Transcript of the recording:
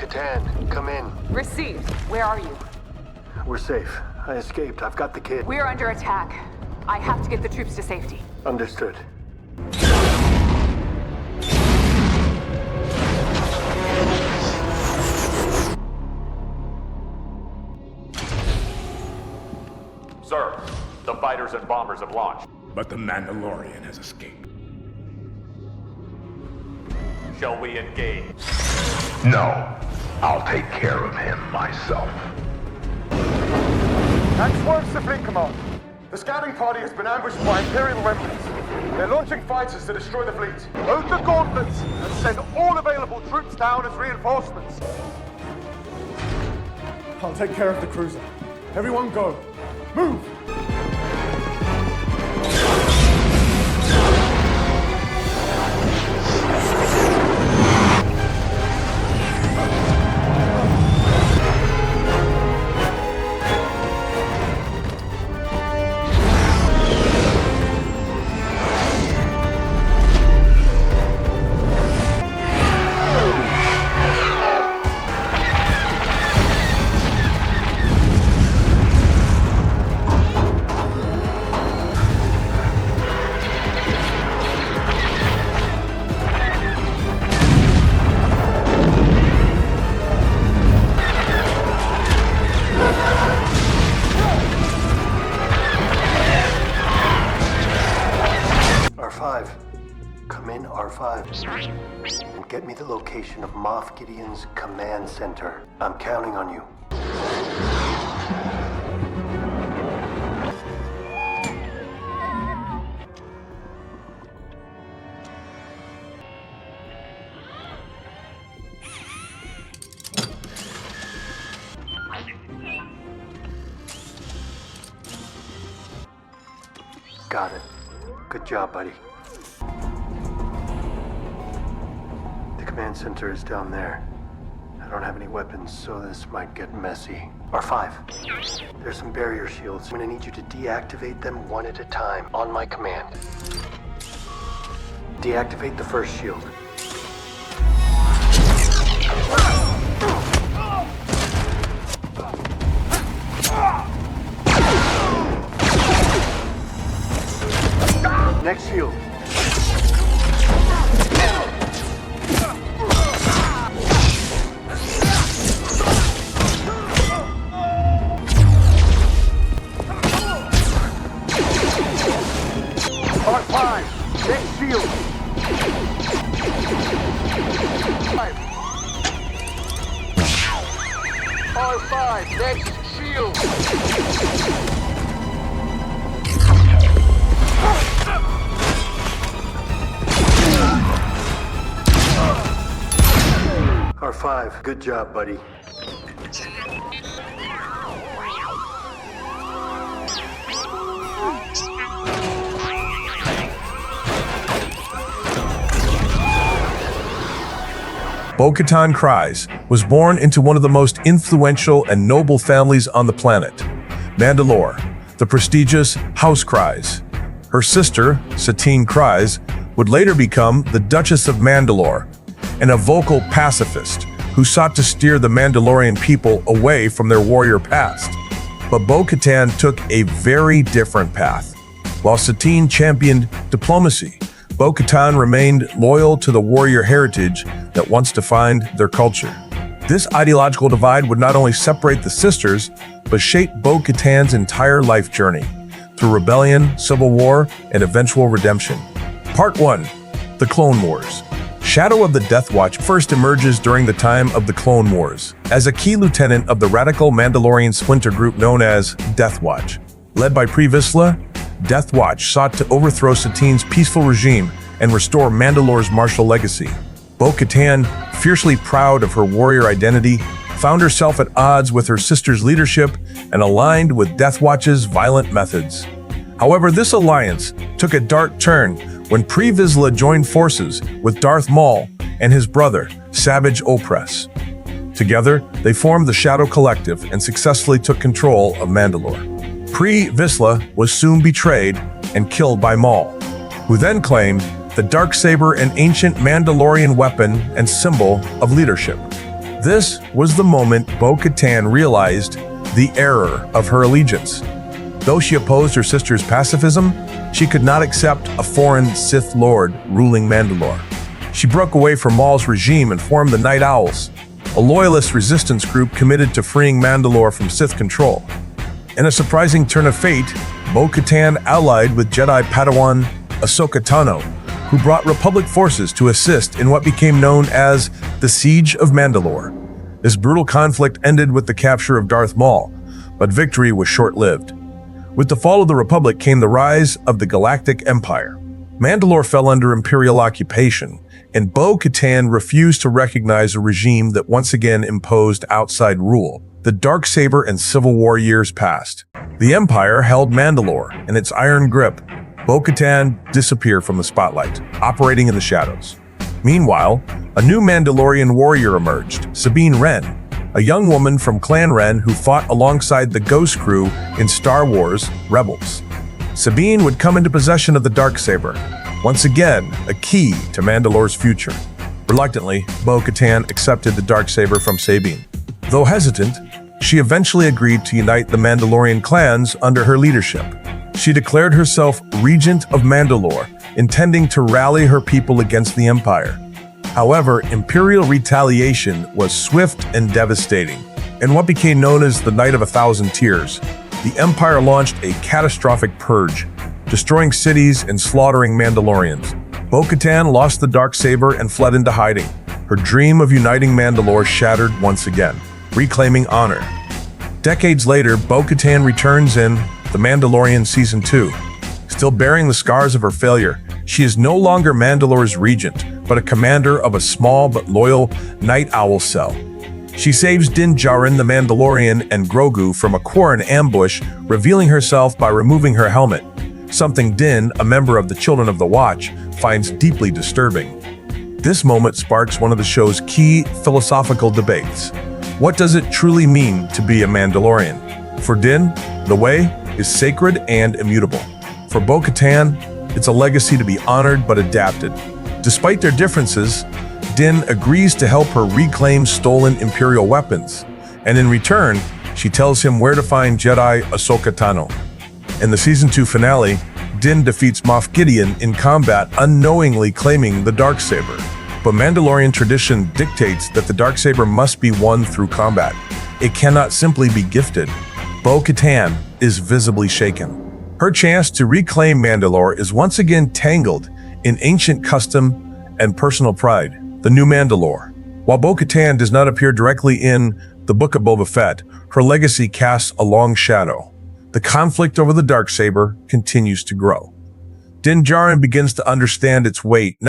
Bo-Katan, come in. Received. Where are you? We're safe. I escaped. I've got the kid. We're under attack. I have to get the troops to safety. Understood. Sir, the fighters and bombers have launched. But the Mandalorian has escaped. Shall we engage? No, I'll take care of him myself. Tanks swerve to fleet command. The scouting party has been ambushed by Imperial remnants. They're launching fighters to destroy the fleet. Load the gauntlets and send all available troops down as reinforcements. I'll take care of the cruiser. Everyone go. Move! R5. Come in, R5. And get me the location of Moff Gideon's command center. I'm counting on you. Got it. Good job, buddy. The command center is down there. I don't have any weapons, so this might get messy. R5, there's some barrier shields. I'm gonna need you to deactivate them one at a time, on my command. Deactivate the first shield. Next shield. R5, next shield. R5, next shield. R5, good job, buddy. Bo-Katan Kryze was born into one of the most influential and noble families on the planet, Mandalore, the prestigious House Kryze. Her sister, Satine Kryze, would later become the Duchess of Mandalore, and a vocal pacifist who sought to steer the Mandalorian people away from their warrior past. But Bo-Katan took a very different path. While Satine championed diplomacy, Bo-Katan remained loyal to the warrior heritage that once defined their culture. This ideological divide would not only separate the sisters, but shape Bo-Katan's entire life journey through rebellion, civil war, and eventual redemption. Part 1. The Clone Wars. Shadow of the Death Watch first emerges during the time of the Clone Wars as a key lieutenant of the radical Mandalorian splinter group known as Death Watch. Led by Pre Vizsla, Death Watch sought to overthrow Satine's peaceful regime and restore Mandalore's martial legacy. Bo-Katan, fiercely proud of her warrior identity, found herself at odds with her sister's leadership and aligned with Death Watch's violent methods. However, this alliance took a dark turn when Pre Vizsla joined forces with Darth Maul and his brother, Savage Opress. Together, they formed the Shadow Collective and successfully took control of Mandalore. Pre Vizsla was soon betrayed and killed by Maul, who then claimed the Darksaber, an ancient Mandalorian weapon and symbol of leadership. This was the moment Bo-Katan realized the error of her allegiance. Though she opposed her sister's pacifism, she could not accept a foreign Sith Lord ruling Mandalore. She broke away from Maul's regime and formed the Night Owls, a loyalist resistance group committed to freeing Mandalore from Sith control. In a surprising turn of fate, Bo-Katan allied with Jedi Padawan Ahsoka Tano, who brought Republic forces to assist in what became known as the Siege of Mandalore. This brutal conflict ended with the capture of Darth Maul, but victory was short-lived. With the fall of the Republic came the rise of the Galactic Empire. Mandalore fell under Imperial occupation, and Bo-Katan refused to recognize a regime that once again imposed outside rule. The Darksaber and Civil War years passed. The Empire held Mandalore in its iron grip. Bo-Katan disappeared from the spotlight, operating in the shadows. Meanwhile, a new Mandalorian warrior emerged, Sabine Wren, a young woman from Clan Wren who fought alongside the Ghost Crew in Star Wars Rebels. Sabine would come into possession of the Darksaber, once again a key to Mandalore's future. Reluctantly, Bo-Katan accepted the Darksaber from Sabine. Though hesitant, she eventually agreed to unite the Mandalorian clans under her leadership. She declared herself Regent of Mandalore, intending to rally her people against the Empire. However, Imperial retaliation was swift and devastating. In what became known as the Night of a Thousand Tears, the Empire launched a catastrophic purge, destroying cities and slaughtering Mandalorians. Bo-Katan lost the Darksaber and fled into hiding. Her dream of uniting Mandalore shattered once again, reclaiming honor. Decades later, Bo-Katan returns in The Mandalorian Season 2. Still bearing the scars of her failure, she is no longer Mandalore's regent, but a commander of a small but loyal Night Owl cell. She saves Din Djarin the Mandalorian and Grogu from a Quarren ambush, revealing herself by removing her helmet, something Din, a member of the Children of the Watch, finds deeply disturbing. This moment sparks one of the show's key philosophical debates. What does it truly mean to be a Mandalorian? For Din, the way is sacred and immutable. For Bo-Katan, it's a legacy to be honored but adapted. Despite their differences, Din agrees to help her reclaim stolen Imperial weapons, and in return, she tells him where to find Jedi Ahsoka Tano. In the Season 2 finale, Din defeats Moff Gideon in combat, unknowingly claiming the Darksaber. But Mandalorian tradition dictates that the Darksaber must be won through combat. It cannot simply be gifted. Bo-Katan is visibly shaken. Her chance to reclaim Mandalore is once again tangled in ancient custom and personal pride. The new Mandalore. While Bo-Katan does not appear directly in the Book of Boba Fett, her legacy casts a long shadow. The conflict over the Darksaber continues to grow. Din Djarin begins to understand its weight